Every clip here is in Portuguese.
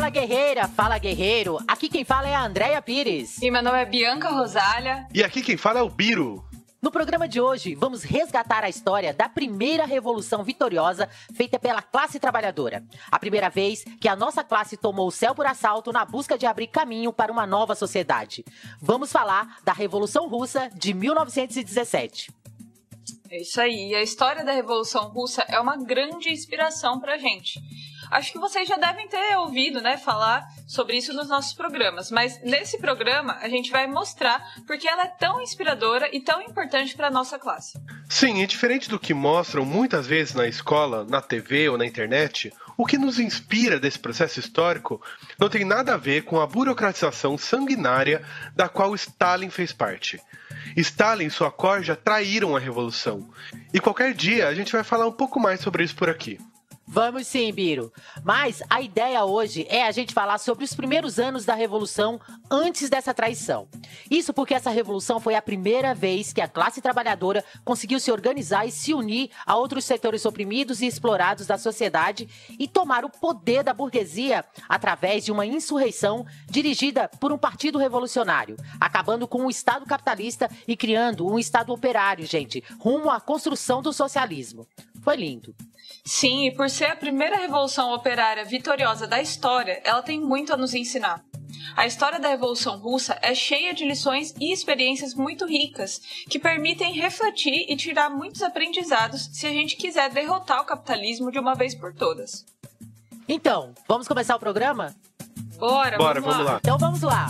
Fala guerreira, fala guerreiro, aqui quem fala é a Andréia Pires. E meu nome é Bianca Rosália. E aqui quem fala é o Biro. No programa de hoje, vamos resgatar a história da primeira revolução vitoriosa feita pela classe trabalhadora. A primeira vez que a nossa classe tomou o céu por assalto na busca de abrir caminho para uma nova sociedade. Vamos falar da Revolução Russa de 1917. É isso aí, a história da Revolução Russa é uma grande inspiração pra gente. Acho que vocês já devem ter ouvido, falar sobre isso nos nossos programas, mas nesse programa a gente vai mostrar porque ela é tão inspiradora e tão importante para a nossa classe. Sim, e diferente do que mostram muitas vezes na escola, na TV ou na internet, o que nos inspira desse processo histórico não tem nada a ver com a burocratização sanguinária da qual Stalin fez parte. Stalin e sua corja traíram a revolução. E qualquer dia a gente vai falar um pouco mais sobre isso por aqui. Vamos sim, Biro. Mas a ideia hoje é a gente falar sobre os primeiros anos da Revolução antes dessa traição. Isso porque essa revolução foi a primeira vez que a classe trabalhadora conseguiu se organizar e se unir a outros setores oprimidos e explorados da sociedade e tomar o poder da burguesia através de uma insurreição dirigida por um partido revolucionário, acabando com o Estado capitalista e criando um Estado operário, gente, rumo à construção do socialismo. Foi lindo. Sim, e por ser a primeira revolução operária vitoriosa da história, ela tem muito a nos ensinar. A história da Revolução Russa é cheia de lições e experiências muito ricas, que permitem refletir e tirar muitos aprendizados se a gente quiser derrotar o capitalismo de uma vez por todas. Então, vamos começar o programa? Bora, vamos lá. Então vamos lá.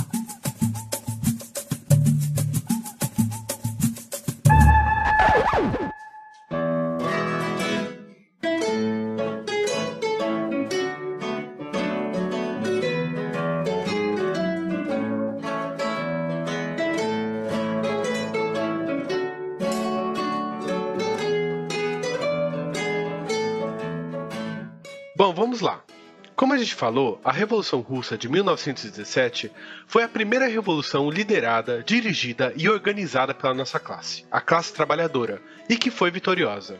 Bom, vamos lá. Como a gente falou, a Revolução Russa de 1917 foi a primeira revolução liderada, dirigida e organizada pela nossa classe, a classe trabalhadora, e que foi vitoriosa,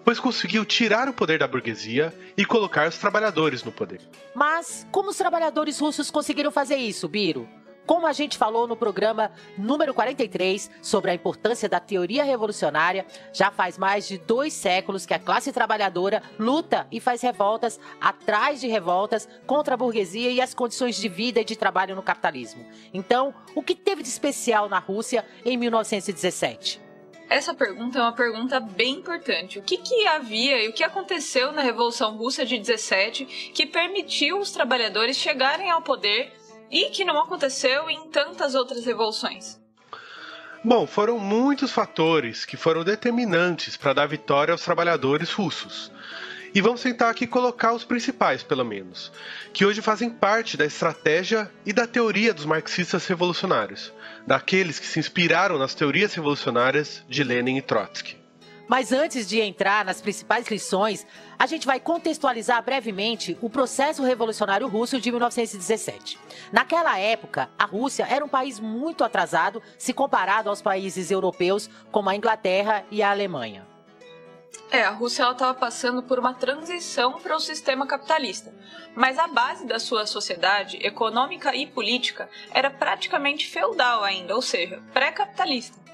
pois conseguiu tirar o poder da burguesia e colocar os trabalhadores no poder. Mas como os trabalhadores russos conseguiram fazer isso, Biro? Como a gente falou no programa número 43 sobre a importância da teoria revolucionária, já faz mais de 2 séculos que a classe trabalhadora luta e faz revoltas atrás de revoltas contra a burguesia e as condições de vida e de trabalho no capitalismo. Então, o que teve de especial na Rússia em 1917? Essa pergunta é uma pergunta bem importante. O que havia e o que aconteceu na Revolução Russa de 17 que permitiu os trabalhadores chegarem ao poder e que não aconteceu em tantas outras revoluções? Bom, foram muitos fatores que foram determinantes para dar vitória aos trabalhadores russos. E vamos tentar aqui colocar os principais, pelo menos, que hoje fazem parte da estratégia e da teoria dos marxistas revolucionários, daqueles que se inspiraram nas teorias revolucionárias de Lenin e Trotsky. Mas antes de entrar nas principais lições, a gente vai contextualizar brevemente o processo revolucionário russo de 1917. Naquela época, a Rússia era um país muito atrasado se comparado aos países europeus como a Inglaterra e a Alemanha. A Rússia estava passando por uma transição para o sistema capitalista, mas a base da sua sociedade, econômica e política, era praticamente feudal ainda, ou seja, pré-capitalista.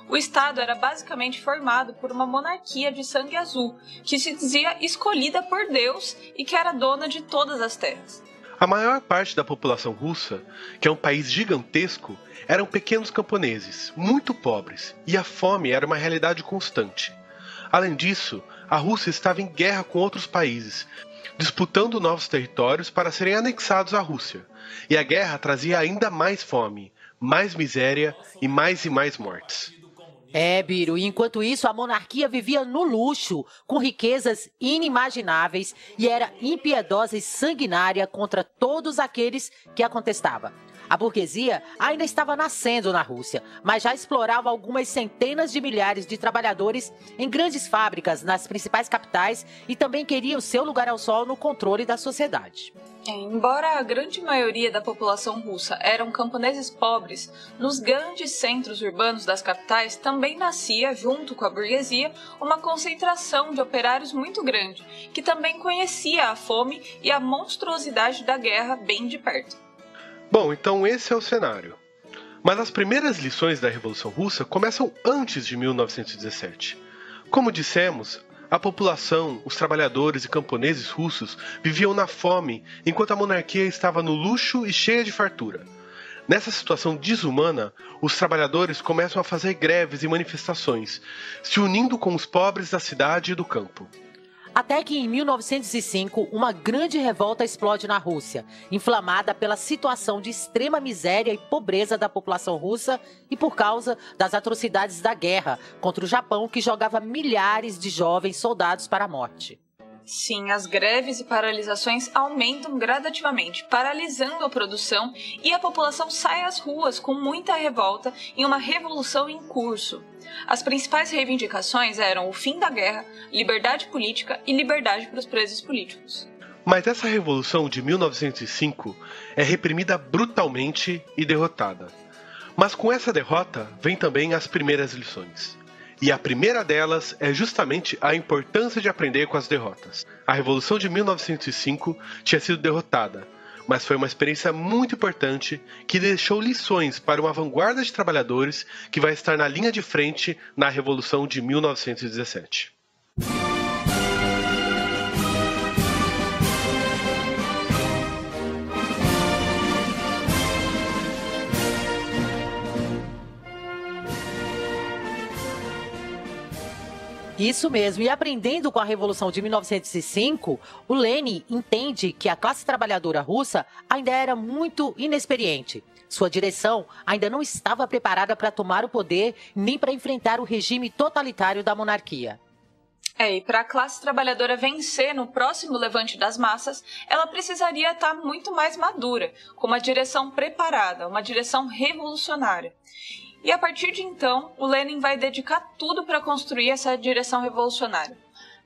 O Estado era basicamente formado por uma monarquia de sangue azul, que se dizia escolhida por Deus e que era dona de todas as terras. A maior parte da população russa, que é um país gigantesco, eram pequenos camponeses, muito pobres, e a fome era uma realidade constante. Além disso, a Rússia estava em guerra com outros países, disputando novos territórios para serem anexados à Rússia. E a guerra trazia ainda mais fome, mais miséria e mais mortes. Biro, e enquanto isso a monarquia vivia no luxo, com riquezas inimagináveis e era impiedosa e sanguinária contra todos aqueles que a contestavam. A burguesia ainda estava nascendo na Rússia, mas já explorava algumas centenas de milhares de trabalhadores em grandes fábricas nas principais capitais e também queria o seu lugar ao sol no controle da sociedade. Embora a grande maioria da população russa eram camponeses pobres, nos grandes centros urbanos das capitais também nascia, junto com a burguesia, uma concentração de operários muito grande, que também conhecia a fome e a monstruosidade da guerra bem de perto. Bom, então esse é o cenário. Mas as primeiras lições da Revolução Russa começam antes de 1917. Como dissemos, a população, os trabalhadores e camponeses russos viviam na fome, enquanto a monarquia estava no luxo e cheia de fartura. Nessa situação desumana, os trabalhadores começam a fazer greves e manifestações, se unindo com os pobres da cidade e do campo. Até que em 1905, uma grande revolta explode na Rússia, inflamada pela situação de extrema miséria e pobreza da população russa e por causa das atrocidades da guerra contra o Japão, que jogava milhares de jovens soldados para a morte. Sim, as greves e paralisações aumentam gradativamente, paralisando a produção, e a população sai às ruas com muita revolta em uma revolução em curso. As principais reivindicações eram o fim da guerra, liberdade política e liberdade para os presos políticos. Mas essa revolução de 1905 é reprimida brutalmente e derrotada. Mas com essa derrota vem também as primeiras lições. E a primeira delas é justamente a importância de aprender com as derrotas. A Revolução de 1905 tinha sido derrotada, mas foi uma experiência muito importante que deixou lições para uma vanguarda de trabalhadores que vai estar na linha de frente na Revolução de 1917. Isso mesmo, e aprendendo com a Revolução de 1905, o Lenin entende que a classe trabalhadora russa ainda era muito inexperiente. Sua direção ainda não estava preparada para tomar o poder nem para enfrentar o regime totalitário da monarquia. E para a classe trabalhadora vencer no próximo levante das massas, ela precisaria estar muito mais madura, com uma direção preparada, uma direção revolucionária. E a partir de então, o Lenin vai dedicar tudo para construir essa direção revolucionária.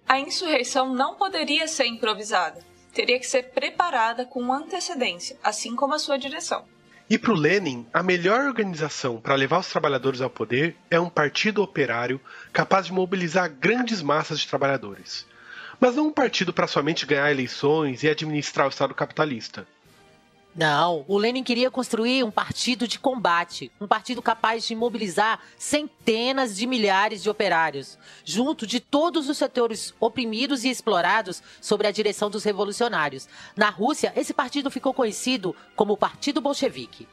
A insurreição não poderia ser improvisada, teria que ser preparada com antecedência, assim como a sua direção. E para o Lenin, a melhor organização para levar os trabalhadores ao poder é um partido operário capaz de mobilizar grandes massas de trabalhadores. Mas não um partido para somente ganhar eleições e administrar o Estado capitalista. Não, o Lenin queria construir um partido de combate, um partido capaz de mobilizar centenas de milhares de operários, junto de todos os setores oprimidos e explorados sob a direção dos revolucionários. Na Rússia, esse partido ficou conhecido como o Partido Bolchevique.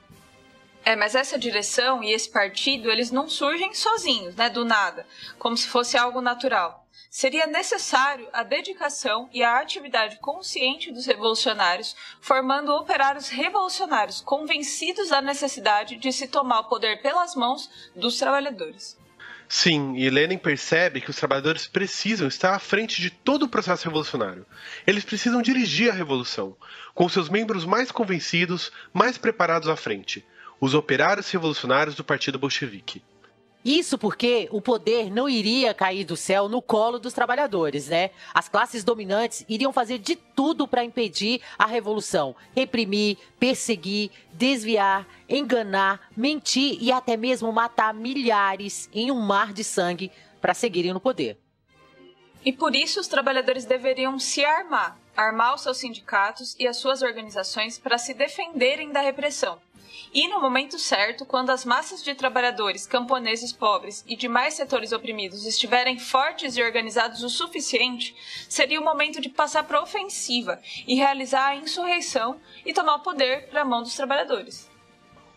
Mas essa direção e esse partido, eles não surgem sozinhos, do nada, como se fosse algo natural. Seria necessário a dedicação e a atividade consciente dos revolucionários, formando operários revolucionários convencidos da necessidade de se tomar o poder pelas mãos dos trabalhadores. Sim, e Lenin percebe que os trabalhadores precisam estar à frente de todo o processo revolucionário. Eles precisam dirigir a revolução, com seus membros mais convencidos, mais preparados à frente, os operários revolucionários do Partido Bolchevique. Isso porque o poder não iria cair do céu no colo dos trabalhadores, As classes dominantes iriam fazer de tudo para impedir a revolução, reprimir, perseguir, desviar, enganar, mentir e até mesmo matar milhares em um mar de sangue para seguirem no poder. E por isso os trabalhadores deveriam se armar os seus sindicatos e as suas organizações para se defenderem da repressão. E no momento certo, quando as massas de trabalhadores, camponeses pobres e demais setores oprimidos estiverem fortes e organizados o suficiente, seria o momento de passar para a ofensiva e realizar a insurreição e tomar o poder para a mão dos trabalhadores.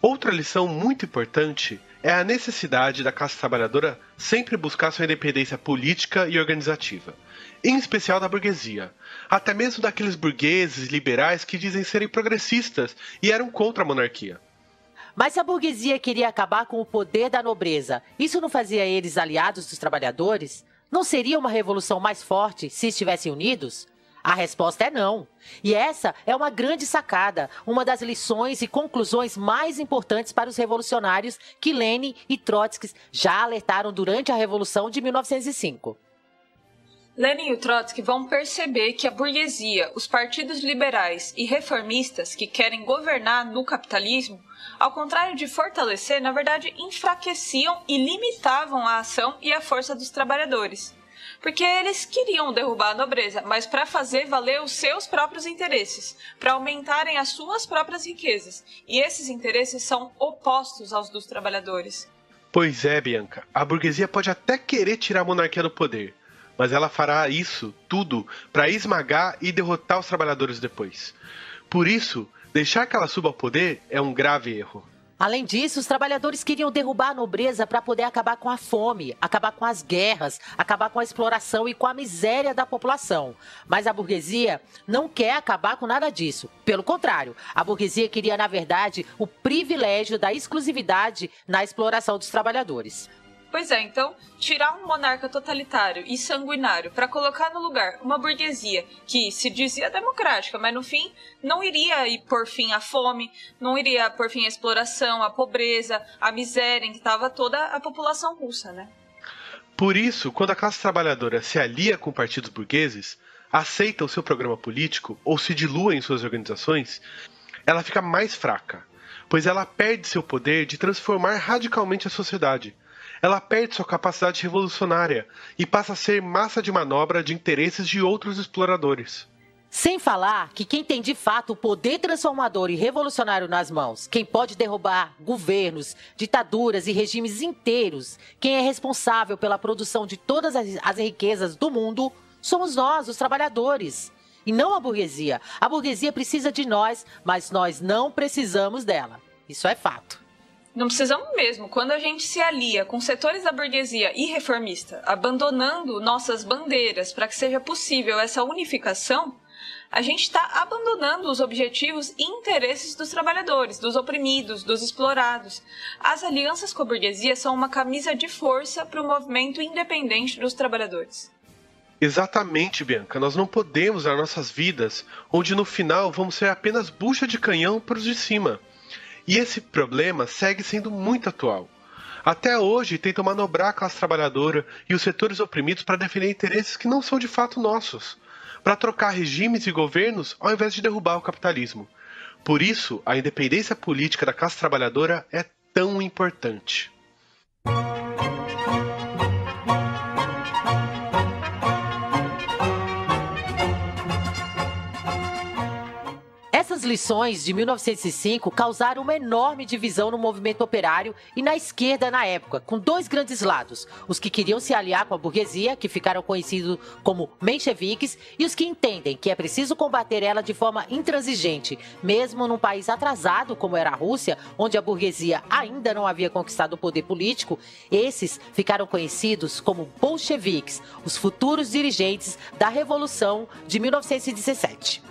Outra lição muito importante é a necessidade da classe trabalhadora sempre buscar sua independência política e organizativa, em especial da burguesia, até mesmo daqueles burgueses liberais que dizem serem progressistas e eram contra a monarquia. Mas se a burguesia queria acabar com o poder da nobreza, isso não fazia eles aliados dos trabalhadores? Não seria uma revolução mais forte se estivessem unidos? A resposta é não. E essa é uma grande sacada, uma das lições e conclusões mais importantes para os revolucionários que Lenin e Trotsky já alertaram durante a Revolução de 1905. Lenin e Trotsky vão perceber que a burguesia, os partidos liberais e reformistas que querem governar no capitalismo, ao contrário de fortalecer, na verdade enfraqueciam e limitavam a ação e a força dos trabalhadores. Porque eles queriam derrubar a nobreza, mas para fazer valer os seus próprios interesses, para aumentarem as suas próprias riquezas. E esses interesses são opostos aos dos trabalhadores. Pois é, Bianca, a burguesia pode até querer tirar a monarquia do poder, mas ela fará isso tudo para esmagar e derrotar os trabalhadores depois. Por isso, deixar que ela suba ao poder é um grave erro. Além disso, os trabalhadores queriam derrubar a nobreza para poder acabar com a fome, acabar com as guerras, acabar com a exploração e com a miséria da população. Mas a burguesia não quer acabar com nada disso. Pelo contrário, a burguesia queria, na verdade, o privilégio da exclusividade na exploração dos trabalhadores. Pois é, então, tirar um monarca totalitário e sanguinário para colocar no lugar uma burguesia que se dizia democrática, mas no fim não iria pôr fim à fome, não iria pôr fim à exploração, à pobreza, à miséria em que estava toda a população russa, né? Por isso, quando a classe trabalhadora se alia com partidos burgueses, aceita o seu programa político ou se dilua em suas organizações, ela fica mais fraca, pois ela perde seu poder de transformar radicalmente a sociedade. Ela perde sua capacidade revolucionária e passa a ser massa de manobra de interesses de outros exploradores. Sem falar que quem tem de fato o poder transformador e revolucionário nas mãos, quem pode derrubar governos, ditaduras e regimes inteiros, quem é responsável pela produção de todas as riquezas do mundo, somos nós, os trabalhadores. E não a burguesia. A burguesia precisa de nós, mas nós não precisamos dela. Isso é fato. Não precisamos mesmo. Quando a gente se alia com setores da burguesia e reformista, abandonando nossas bandeiras para que seja possível essa unificação, a gente está abandonando os objetivos e interesses dos trabalhadores, dos oprimidos, dos explorados. As alianças com a burguesia são uma camisa de força para o movimento independente dos trabalhadores. Exatamente, Bianca. Nós não podemos dar nossas vidas onde no final vamos ser apenas bucha de canhão para os de cima. E esse problema segue sendo muito atual. Até hoje tentam manobrar a classe trabalhadora e os setores oprimidos para defender interesses que não são de fato nossos, para trocar regimes e governos ao invés de derrubar o capitalismo. Por isso, a independência política da classe trabalhadora é tão importante. Essas lições de 1905 causaram uma enorme divisão no movimento operário e na esquerda na época, com dois grandes lados: os que queriam se aliar com a burguesia, que ficaram conhecidos como mencheviques, e os que entendem que é preciso combater ela de forma intransigente, mesmo num país atrasado como era a Rússia, onde a burguesia ainda não havia conquistado o poder político. Esses ficaram conhecidos como bolcheviques, os futuros dirigentes da Revolução de 1917.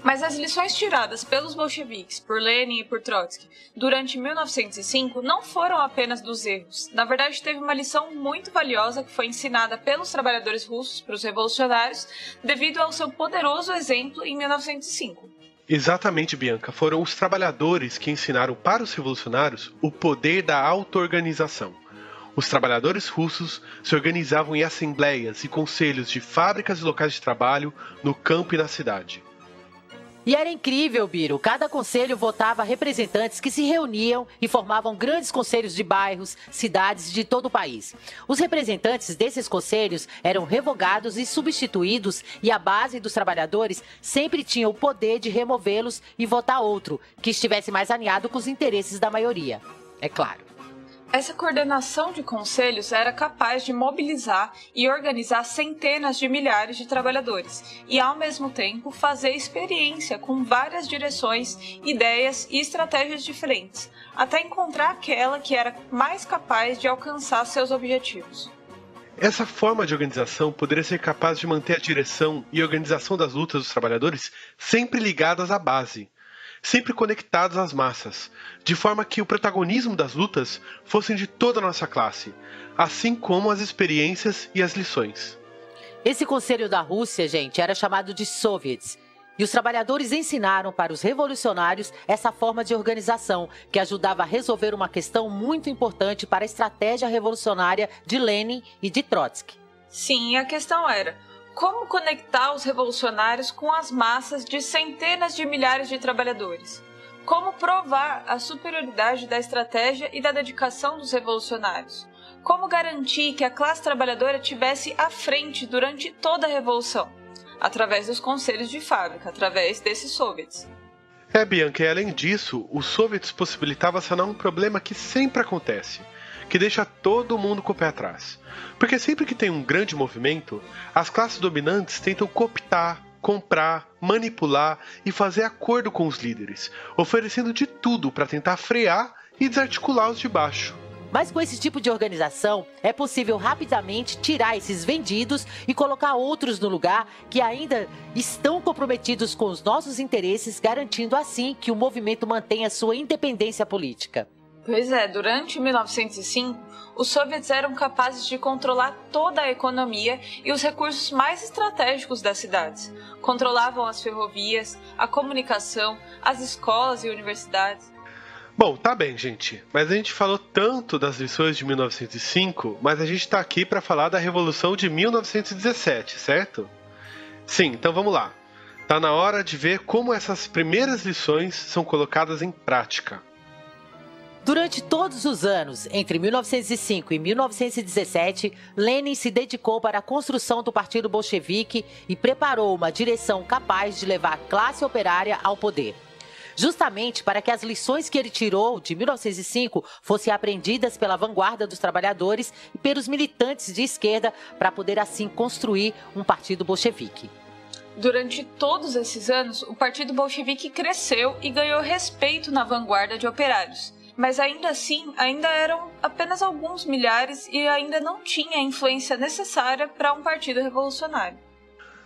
Mas as lições tiradas pelos bolcheviques, por Lenin e por Trotsky, durante 1905 não foram apenas dos erros. Na verdade, teve uma lição muito valiosa que foi ensinada pelos trabalhadores russos para os revolucionários devido ao seu poderoso exemplo em 1905. Exatamente, Bianca. Foram os trabalhadores que ensinaram para os revolucionários o poder da auto-organização. Os trabalhadores russos se organizavam em assembleias e conselhos de fábricas e locais de trabalho no campo e na cidade. E era incrível, Biro. Cada conselho votava representantes que se reuniam e formavam grandes conselhos de bairros, cidades de todo o país. Os representantes desses conselhos eram revogados e substituídos, e a base dos trabalhadores sempre tinha o poder de removê-los e votar outro, que estivesse mais alinhado com os interesses da maioria. É claro. Essa coordenação de conselhos era capaz de mobilizar e organizar centenas de milhares de trabalhadores e, ao mesmo tempo, fazer experiência com várias direções, ideias e estratégias diferentes, até encontrar aquela que era mais capaz de alcançar seus objetivos. Essa forma de organização poderia ser capaz de manter a direção e organização das lutas dos trabalhadores sempre ligadas à base, sempre conectados às massas, de forma que o protagonismo das lutas fossem de toda a nossa classe, assim como as experiências e as lições. Esse conselho da Rússia, gente, era chamado de Soviets. E os trabalhadores ensinaram para os revolucionários essa forma de organização, que ajudava a resolver uma questão muito importante para a estratégia revolucionária de Lenin e de Trotsky. Sim, e a questão era: como conectar os revolucionários com as massas de centenas de milhares de trabalhadores? Como provar a superioridade da estratégia e da dedicação dos revolucionários? Como garantir que a classe trabalhadora tivesse à frente durante toda a revolução? Através dos conselhos de fábrica, através desses soviets. Bianca, e além disso, os soviets possibilitavam sanar um problema que sempre acontece, que deixa todo mundo com o pé atrás. Porque sempre que tem um grande movimento, as classes dominantes tentam cooptar, comprar, manipular e fazer acordo com os líderes, oferecendo de tudo para tentar frear e desarticular os de baixo. Mas com esse tipo de organização, é possível rapidamente tirar esses vendidos e colocar outros no lugar que ainda estão comprometidos com os nossos interesses, garantindo assim que o movimento mantenha sua independência política. Pois é, durante 1905, os soviets eram capazes de controlar toda a economia e os recursos mais estratégicos das cidades. Controlavam as ferrovias, a comunicação, as escolas e universidades. Bom, tá bem, gente, mas a gente falou tanto das lições de 1905, mas a gente tá aqui para falar da Revolução de 1917, certo? Sim, então vamos lá. Tá na hora de ver como essas primeiras lições são colocadas em prática. Durante todos os anos, entre 1905 e 1917, Lenin se dedicou para a construção do Partido Bolchevique e preparou uma direção capaz de levar a classe operária ao poder. Justamente para que as lições que ele tirou de 1905 fossem aprendidas pela vanguarda dos trabalhadores e pelos militantes de esquerda, para poder assim construir um partido bolchevique. Durante todos esses anos, o Partido Bolchevique cresceu e ganhou respeito na vanguarda de operários. Mas ainda assim, ainda eram apenas alguns milhares e ainda não tinha a influência necessária para um partido revolucionário.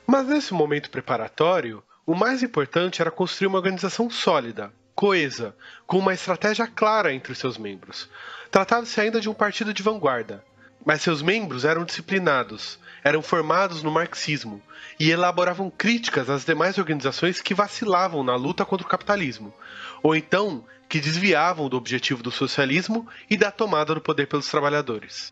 Mas nesse momento preparatório, o mais importante era construir uma organização sólida, coesa, com uma estratégia clara entre os seus membros. Tratava-se ainda de um partido de vanguarda, mas seus membros eram disciplinados, eram formados no marxismo e elaboravam críticas às demais organizações que vacilavam na luta contra o capitalismo, ou então que desviavam do objetivo do socialismo e da tomada do poder pelos trabalhadores.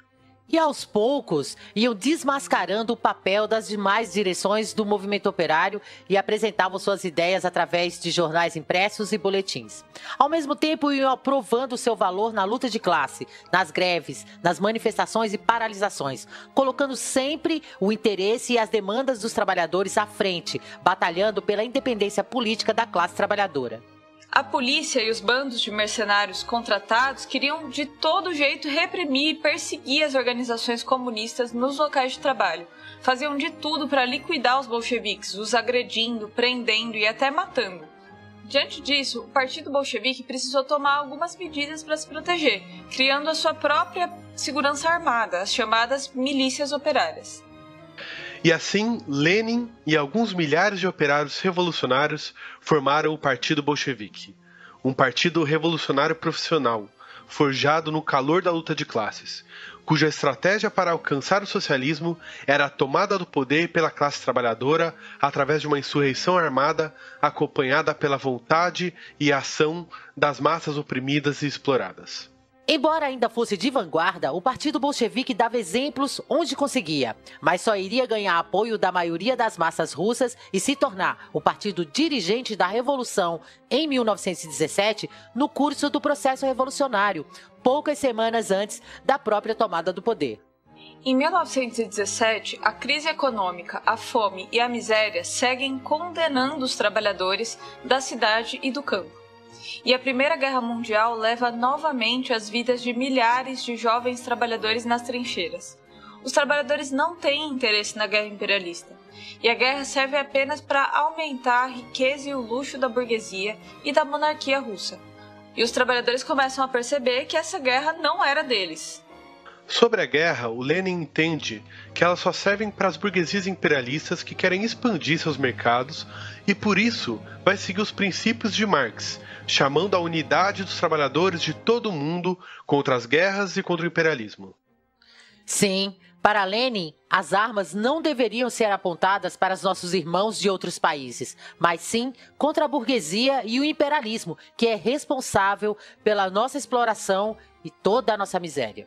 E aos poucos, iam desmascarando o papel das demais direções do movimento operário e apresentavam suas ideias através de jornais impressos e boletins. Ao mesmo tempo, iam provando seu valor na luta de classe, nas greves, nas manifestações e paralisações, colocando sempre o interesse e as demandas dos trabalhadores à frente, batalhando pela independência política da classe trabalhadora. A polícia e os bandos de mercenários contratados queriam de todo jeito reprimir e perseguir as organizações comunistas nos locais de trabalho. Faziam de tudo para liquidar os bolcheviques, os agredindo, prendendo e até matando. Diante disso, o Partido Bolchevique precisou tomar algumas medidas para se proteger, criando a sua própria segurança armada, as chamadas milícias operárias. E assim, Lenin e alguns milhares de operários revolucionários formaram o Partido Bolchevique, um partido revolucionário profissional, forjado no calor da luta de classes, cuja estratégia para alcançar o socialismo era a tomada do poder pela classe trabalhadora através de uma insurreição armada acompanhada pela vontade e ação das massas oprimidas e exploradas. Embora ainda fosse de vanguarda, o Partido Bolchevique dava exemplos onde conseguia, mas só iria ganhar apoio da maioria das massas russas e se tornar o partido dirigente da Revolução em 1917 no curso do processo revolucionário, poucas semanas antes da própria tomada do poder. Em 1917, a crise econômica, a fome e a miséria seguem condenando os trabalhadores da cidade e do campo. E a Primeira Guerra Mundial leva novamente as vidas de milhares de jovens trabalhadores nas trincheiras. Os trabalhadores não têm interesse na guerra imperialista, e a guerra serve apenas para aumentar a riqueza e o luxo da burguesia e da monarquia russa. E os trabalhadores começam a perceber que essa guerra não era deles. Sobre a guerra, o Lenin entende que elas só servem para as burguesias imperialistas que querem expandir seus mercados e, por isso, vai seguir os princípios de Marx, chamando a unidade dos trabalhadores de todo o mundo contra as guerras e contra o imperialismo. Sim, Para Lenin, as armas não deveriam ser apontadas para os nossos irmãos de outros países, mas sim contra a burguesia e o imperialismo, que é responsável pela nossa exploração e toda a nossa miséria.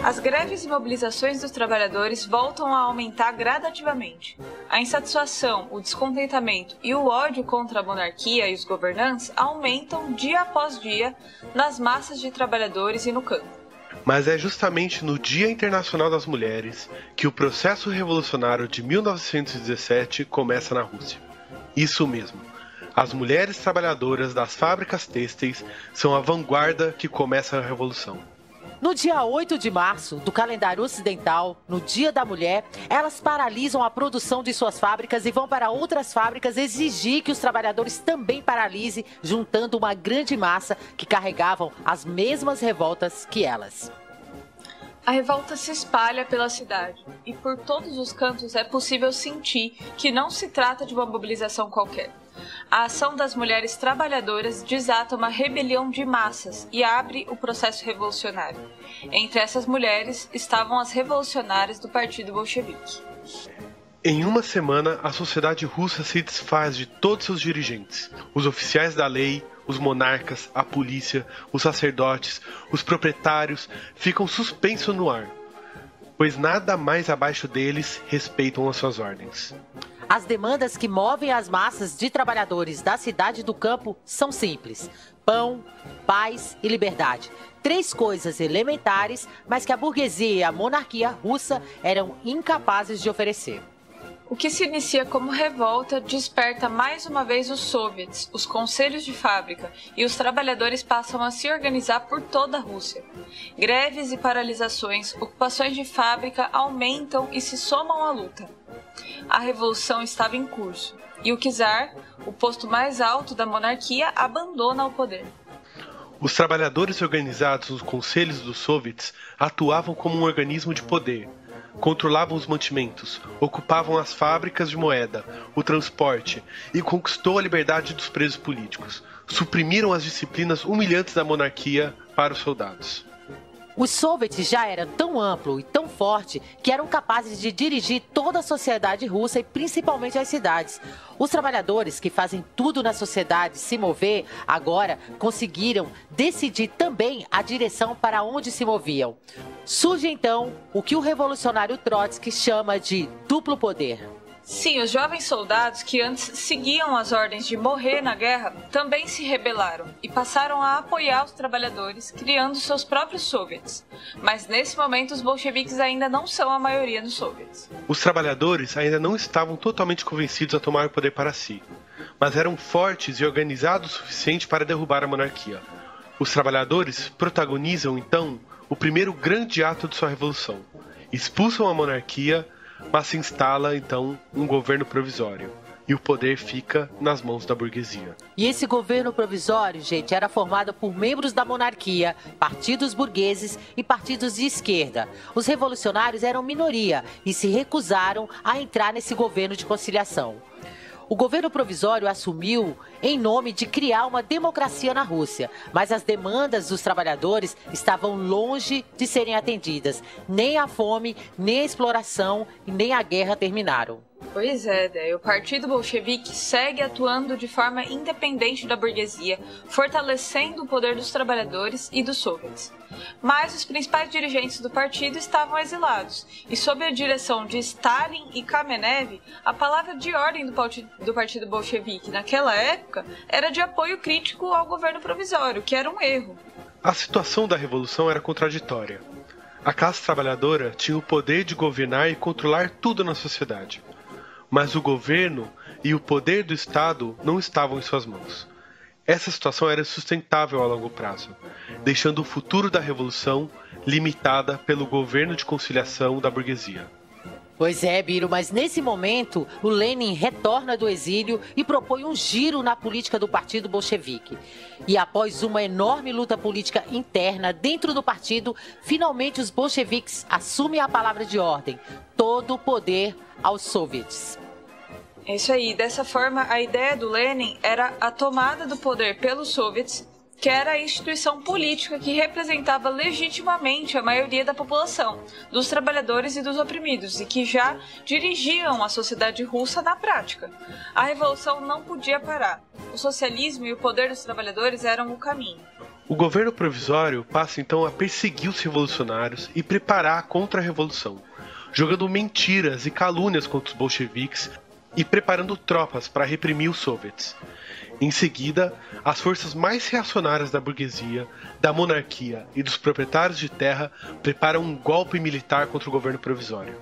As greves e mobilizações dos trabalhadores voltam a aumentar gradativamente. A insatisfação, o descontentamento e o ódio contra a monarquia e os governantes aumentam dia após dia nas massas de trabalhadores e no campo. Mas é justamente no Dia Internacional das Mulheres que o processo revolucionário de 1917 começa na Rússia. Isso mesmo. As mulheres trabalhadoras das fábricas têxteis são a vanguarda que começa a revolução. No dia 8 de março, do calendário ocidental, no Dia da Mulher, elas paralisam a produção de suas fábricas e vão para outras fábricas exigir que os trabalhadores também paralisem, juntando uma grande massa que carregavam as mesmas revoltas que elas. A revolta se espalha pela cidade e por todos os cantos é possível sentir que não se trata de uma mobilização qualquer. A ação das mulheres trabalhadoras desata uma rebelião de massas e abre o processo revolucionário. Entre essas mulheres estavam as revolucionárias do Partido Bolchevique. Em uma semana, a sociedade russa se desfaz de todos seus dirigentes, os oficiais da lei, os monarcas, a polícia, os sacerdotes, os proprietários ficam suspensos no ar, pois nada mais abaixo deles respeitam as suas ordens. As demandas que movem as massas de trabalhadores da cidade e do campo são simples: pão, paz e liberdade. 3 coisas elementares, mas que a burguesia e a monarquia russa eram incapazes de oferecer. O que se inicia como revolta desperta mais uma vez os soviets, os conselhos de fábrica, e os trabalhadores passam a se organizar por toda a Rússia. Greves e paralisações, ocupações de fábrica aumentam e se somam à luta. A revolução estava em curso, e o czar, o posto mais alto da monarquia, abandona o poder. Os trabalhadores organizados nos conselhos dos soviets atuavam como um organismo de poder. Controlavam os mantimentos, ocupavam as fábricas de moeda, o transporte e conquistou a liberdade dos presos políticos. Suprimiram as disciplinas humilhantes da monarquia para os soldados. Os soviets já eram tão amplo e tão forte que eram capazes de dirigir toda a sociedade russa e principalmente as cidades. Os trabalhadores que fazem tudo na sociedade se mover agora conseguiram decidir também a direção para onde se moviam. Surge então o que o revolucionário Trotsky chama de duplo poder. Sim, os jovens soldados que antes seguiam as ordens de morrer na guerra também se rebelaram e passaram a apoiar os trabalhadores, criando seus próprios soviets. Mas nesse momento os bolcheviques ainda não são a maioria nos soviets. Os trabalhadores ainda não estavam totalmente convencidos a tomar o poder para si, mas eram fortes e organizados o suficiente para derrubar a monarquia. Os trabalhadores protagonizam então o primeiro grande ato de sua revolução. Expulsam a monarquia, mas se instala, então, um governo provisório. E o poder fica nas mãos da burguesia. E esse governo provisório, gente, era formado por membros da monarquia, partidos burgueses e partidos de esquerda. Os revolucionários eram minoria e se recusaram a entrar nesse governo de conciliação. O governo provisório assumiu em nome de criar uma democracia na Rússia, mas as demandas dos trabalhadores estavam longe de serem atendidas. Nem a fome, nem a exploração e nem a guerra terminaram. Pois é, Dé. O Partido Bolchevique segue atuando de forma independente da burguesia, fortalecendo o poder dos trabalhadores e dos soviets. Mas os principais dirigentes do partido estavam exilados, e sob a direção de Stalin e Kamenev, a palavra de ordem do Partido Bolchevique naquela época era de apoio crítico ao governo provisório, que era um erro. A situação da revolução era contraditória. A classe trabalhadora tinha o poder de governar e controlar tudo na sociedade. Mas o governo e o poder do Estado não estavam em suas mãos. Essa situação era sustentável a longo prazo, deixando o futuro da revolução limitada pelo governo de conciliação da burguesia. Pois é, Biro, mas nesse momento o Lenin retorna do exílio e propõe um giro na política do Partido Bolchevique. E após uma enorme luta política interna dentro do partido, finalmente os bolcheviques assumem a palavra de ordem: todo o poder aos soviets. É isso aí. Dessa forma, a ideia do Lenin era a tomada do poder pelos soviets, que era a instituição política que representava legitimamente a maioria da população, dos trabalhadores e dos oprimidos, e que já dirigiam a sociedade russa na prática. A revolução não podia parar. O socialismo e o poder dos trabalhadores eram o caminho. O governo provisório passa então a perseguir os revolucionários e preparar a contra-revolução, jogando mentiras e calúnias contra os bolcheviques e preparando tropas para reprimir os soviets. Em seguida, as forças mais reacionárias da burguesia, da monarquia e dos proprietários de terra preparam um golpe militar contra o governo provisório.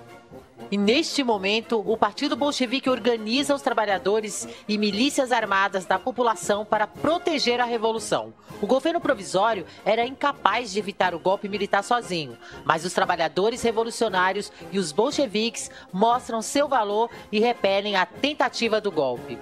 E neste momento, o Partido Bolchevique organiza os trabalhadores e milícias armadas da população para proteger a revolução. O governo provisório era incapaz de evitar o golpe militar sozinho, mas os trabalhadores revolucionários e os bolcheviques mostram seu valor e repelem a tentativa do golpe.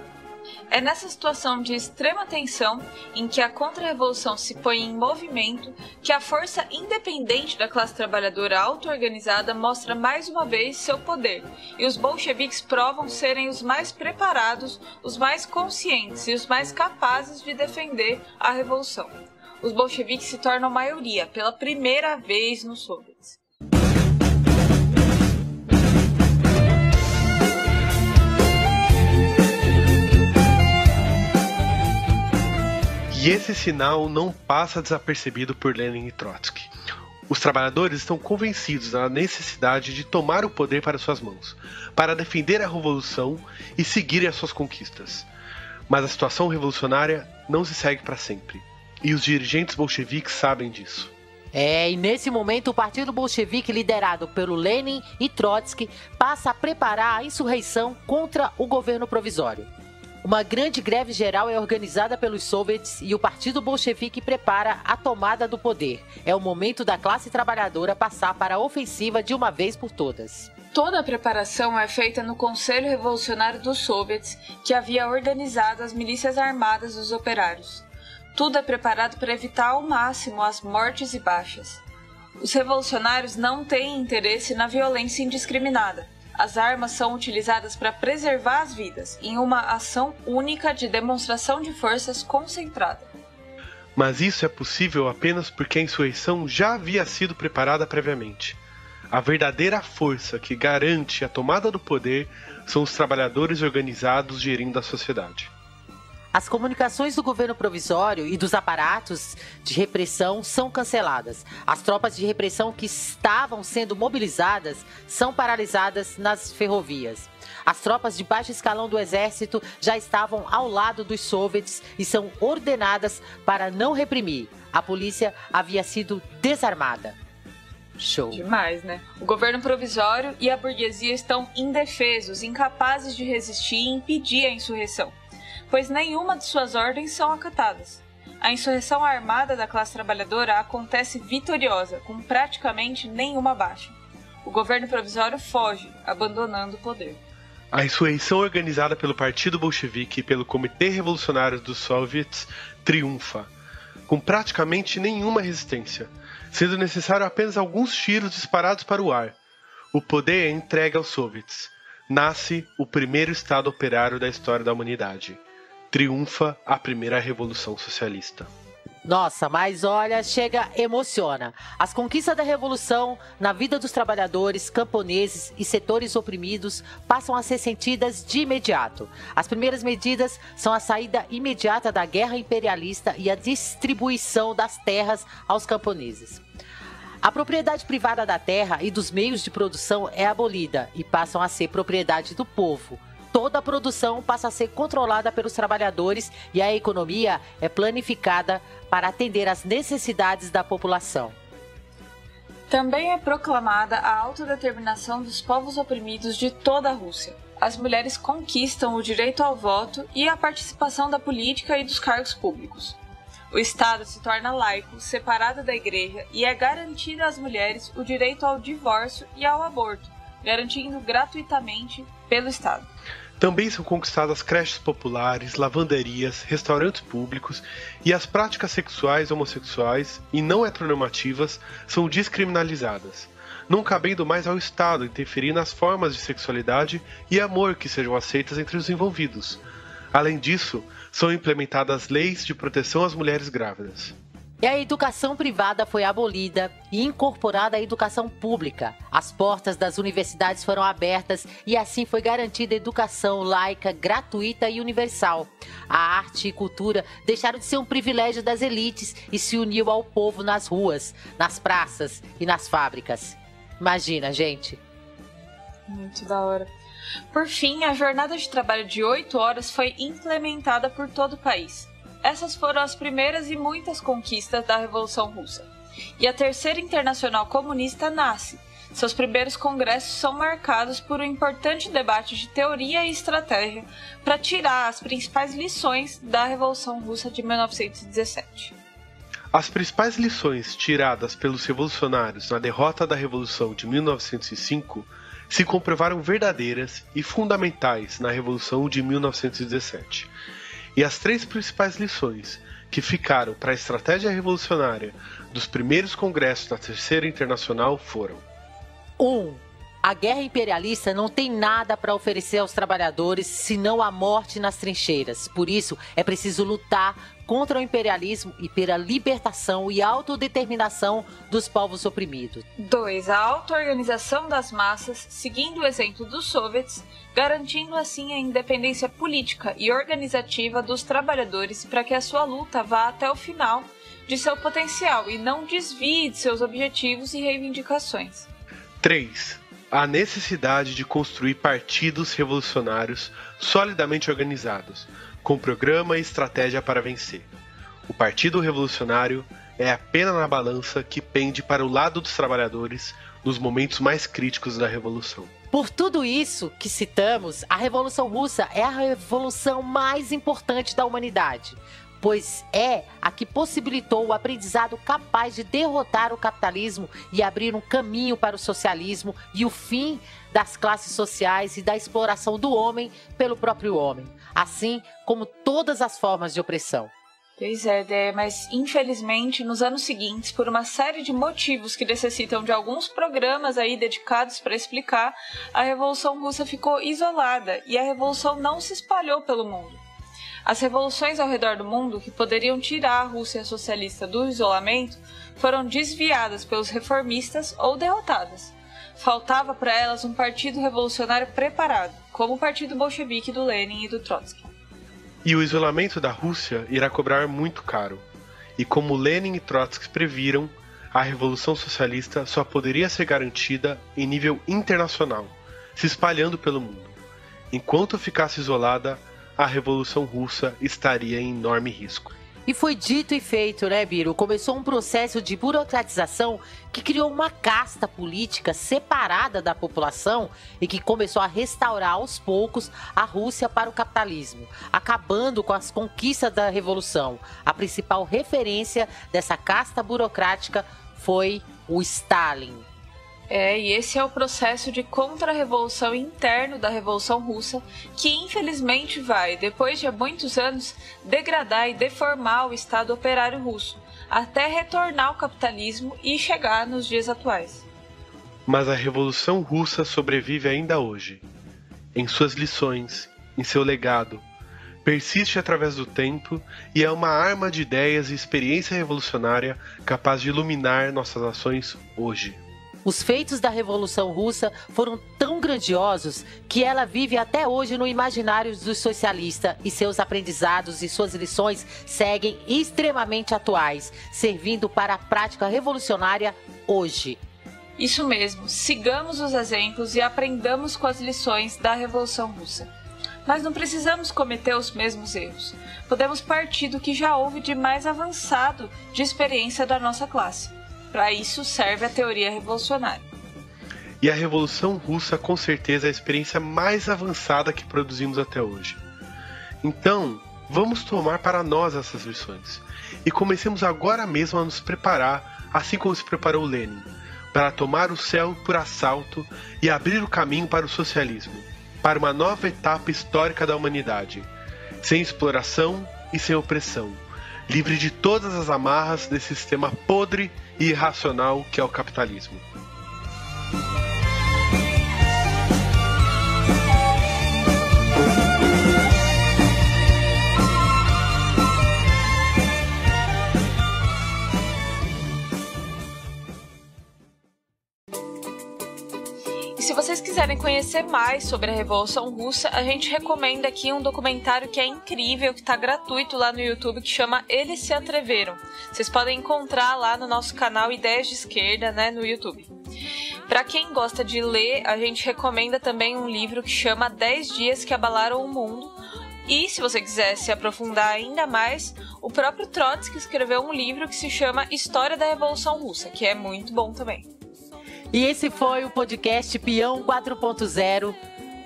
É nessa situação de extrema tensão, em que a contra-revolução se põe em movimento, que a força independente da classe trabalhadora auto-organizada mostra mais uma vez seu poder, e os bolcheviques provam serem os mais preparados, os mais conscientes e os mais capazes de defender a revolução. Os bolcheviques se tornam maioria pela primeira vez nos soviets. E esse sinal não passa desapercebido por Lenin e Trotsky. Os trabalhadores estão convencidos da necessidade de tomar o poder para suas mãos, para defender a revolução e seguirem as suas conquistas. Mas a situação revolucionária não se segue para sempre, e os dirigentes bolcheviques sabem disso. E nesse momento o Partido Bolchevique, liderado pelo Lenin e Trotsky, passa a preparar a insurreição contra o governo provisório. Uma grande greve geral é organizada pelos soviets e o Partido Bolchevique prepara a tomada do poder. É o momento da classe trabalhadora passar para a ofensiva de uma vez por todas. Toda a preparação é feita no Conselho Revolucionário dos Soviets, que havia organizado as milícias armadas dos operários. Tudo é preparado para evitar ao máximo as mortes e baixas. Os revolucionários não têm interesse na violência indiscriminada. As armas são utilizadas para preservar as vidas, em uma ação única de demonstração de forças concentrada. Mas isso é possível apenas porque a insurreição já havia sido preparada previamente. A verdadeira força que garante a tomada do poder são os trabalhadores organizados gerindo a sociedade. As comunicações do governo provisório e dos aparatos de repressão são canceladas. As tropas de repressão que estavam sendo mobilizadas são paralisadas nas ferrovias. As tropas de baixo escalão do exército já estavam ao lado dos soviets e são ordenadas para não reprimir. A polícia havia sido desarmada. Show. Demais, né? O governo provisório e a burguesia estão indefesos, incapazes de resistir e impedir a insurreição, pois nenhuma de suas ordens são acatadas. A insurreição armada da classe trabalhadora acontece vitoriosa, com praticamente nenhuma baixa. O governo provisório foge, abandonando o poder. A insurreição organizada pelo Partido Bolchevique e pelo Comitê Revolucionário dos Soviets triunfa, com praticamente nenhuma resistência, sendo necessário apenas alguns tiros disparados para o ar. O poder é entregue aos soviets. Nasce o primeiro Estado operário da história da humanidade. Triunfa a primeira Revolução Socialista. Nossa, mas olha, chega, emociona. As conquistas da Revolução na vida dos trabalhadores, camponeses e setores oprimidos passam a ser sentidas de imediato. As primeiras medidas são a saída imediata da guerra imperialista e a distribuição das terras aos camponeses. A propriedade privada da terra e dos meios de produção é abolida e passam a ser propriedade do povo. Toda a produção passa a ser controlada pelos trabalhadores e a economia é planificada para atender às necessidades da população. Também é proclamada a autodeterminação dos povos oprimidos de toda a Rússia. As mulheres conquistam o direito ao voto e a participação da política e dos cargos públicos. O Estado se torna laico, separado da Igreja, e é garantido às mulheres o direito ao divórcio e ao aborto, garantindo gratuitamente pelo Estado. Também são conquistadas creches populares, lavanderias, restaurantes públicos e as práticas sexuais homossexuais e não heteronormativas são descriminalizadas. não cabendo mais ao Estado interferir nas formas de sexualidade e amor que sejam aceitas entre os envolvidos. Além disso, são implementadas leis de proteção às mulheres grávidas. E a educação privada foi abolida e incorporada à educação pública. As portas das universidades foram abertas e assim foi garantida educação laica, gratuita e universal. A arte e cultura deixaram de ser um privilégio das elites e se uniu ao povo nas ruas, nas praças e nas fábricas. Imagina, gente. Muito da hora. Por fim, a jornada de trabalho de 8 horas foi implementada por todo o país. Essas foram as primeiras e muitas conquistas da Revolução Russa. E a Terceira Internacional Comunista nasce. Seus primeiros congressos são marcados por um importante debate de teoria e estratégia para tirar as principais lições da Revolução Russa de 1917. As principais lições tiradas pelos revolucionários na derrota da Revolução de 1905 se comprovaram verdadeiras e fundamentais na Revolução de 1917. E as 3 principais lições que ficaram para a estratégia revolucionária dos primeiros congressos da Terceira Internacional foram: 1. A guerra imperialista não tem nada para oferecer aos trabalhadores senão a morte nas trincheiras. Por isso, é preciso lutar contra o imperialismo e pela libertação e autodeterminação dos povos oprimidos. 2. A auto-organização das massas, seguindo o exemplo dos soviets, garantindo assim a independência política e organizativa dos trabalhadores para que a sua luta vá até o final de seu potencial e não desvie de seus objetivos e reivindicações. 3. A necessidade de construir partidos revolucionários solidamente organizados, com programa e estratégia para vencer. O Partido Revolucionário é a pena na balança que pende para o lado dos trabalhadores nos momentos mais críticos da Revolução. Por tudo isso que citamos, a Revolução Russa é a revolução mais importante da humanidade, pois é a que possibilitou o aprendizado capaz de derrotar o capitalismo e abrir um caminho para o socialismo e o fim das classes sociais e da exploração do homem pelo próprio homem, assim como todas as formas de opressão. Pois é, Dé, mas infelizmente nos anos seguintes, por uma série de motivos que necessitam de alguns programas aí dedicados para explicar, a Revolução Russa ficou isolada e a revolução não se espalhou pelo mundo. As revoluções ao redor do mundo, que poderiam tirar a Rússia socialista do isolamento, foram desviadas pelos reformistas ou derrotadas. Faltava para elas um partido revolucionário preparado, como o Partido Bolchevique do Lenin e do Trotsky. E o isolamento da Rússia irá cobrar muito caro. E como Lenin e Trotsky previram, a Revolução Socialista só poderia ser garantida em nível internacional, se espalhando pelo mundo. Enquanto ficasse isolada, a Revolução Russa estaria em enorme risco. E foi dito e feito, né, Biro? Começou um processo de burocratização que criou uma casta política separada da população e que começou a restaurar aos poucos a Rússia para o capitalismo, acabando com as conquistas da Revolução. A principal referência dessa casta burocrática foi o Stalin. E esse é o processo de contra-revolução interno da Revolução Russa, que infelizmente vai, depois de muitos anos, degradar e deformar o Estado operário russo, até retornar ao capitalismo e chegar nos dias atuais. Mas a Revolução Russa sobrevive ainda hoje. Em suas lições, em seu legado, persiste através do tempo e é uma arma de ideias e experiência revolucionária capaz de iluminar nossas ações hoje. Os feitos da Revolução Russa foram tão grandiosos que ela vive até hoje no imaginário dos socialistas e seus aprendizados e suas lições seguem extremamente atuais, servindo para a prática revolucionária hoje. Isso mesmo, sigamos os exemplos e aprendamos com as lições da Revolução Russa. Nós não precisamos cometer os mesmos erros. Podemos partir do que já houve de mais avançado de experiência da nossa classe. Para isso serve a teoria revolucionária. E a Revolução Russa com certeza é a experiência mais avançada que produzimos até hoje. Então, vamos tomar para nós essas lições. E comecemos agora mesmo a nos preparar, assim como se preparou Lenin, para tomar o céu por assalto e abrir o caminho para o socialismo, para uma nova etapa histórica da humanidade, sem exploração e sem opressão, livre de todas as amarras desse sistema podre e irracional que é o capitalismo. conhecer mais sobre a Revolução Russa, a gente recomenda aqui um documentário que é incrível, que está gratuito lá no YouTube, que chama Eles Se Atreveram. Vocês podem encontrar lá no nosso canal Ideias de Esquerda, né, no YouTube. Para quem gosta de ler, a gente recomenda também um livro que chama 10 Dias que Abalaram o Mundo. E, se você quiser se aprofundar ainda mais, o próprio Trotsky escreveu um livro que se chama História da Revolução Russa, que é muito bom também. E esse foi o podcast Peão 4.0,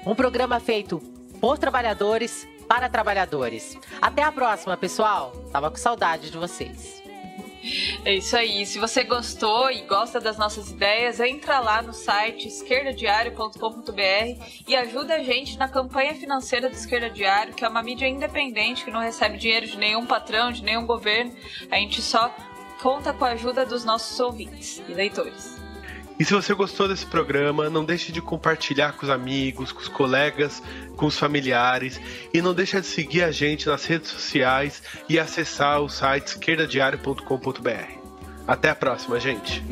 um programa feito por trabalhadores para trabalhadores. Até a próxima, pessoal. Tava com saudade de vocês. É isso aí. Se você gostou e gosta das nossas ideias, entra lá no site esquerdadiario.com.br e ajuda a gente na campanha financeira do Esquerda Diário, que é uma mídia independente que não recebe dinheiro de nenhum patrão, de nenhum governo. A gente só conta com a ajuda dos nossos ouvintes e leitores. E se você gostou desse programa, não deixe de compartilhar com os amigos, com os colegas, com os familiares. E não deixe de seguir a gente nas redes sociais e acessar o site esquerdadiario.com.br. Até a próxima, gente!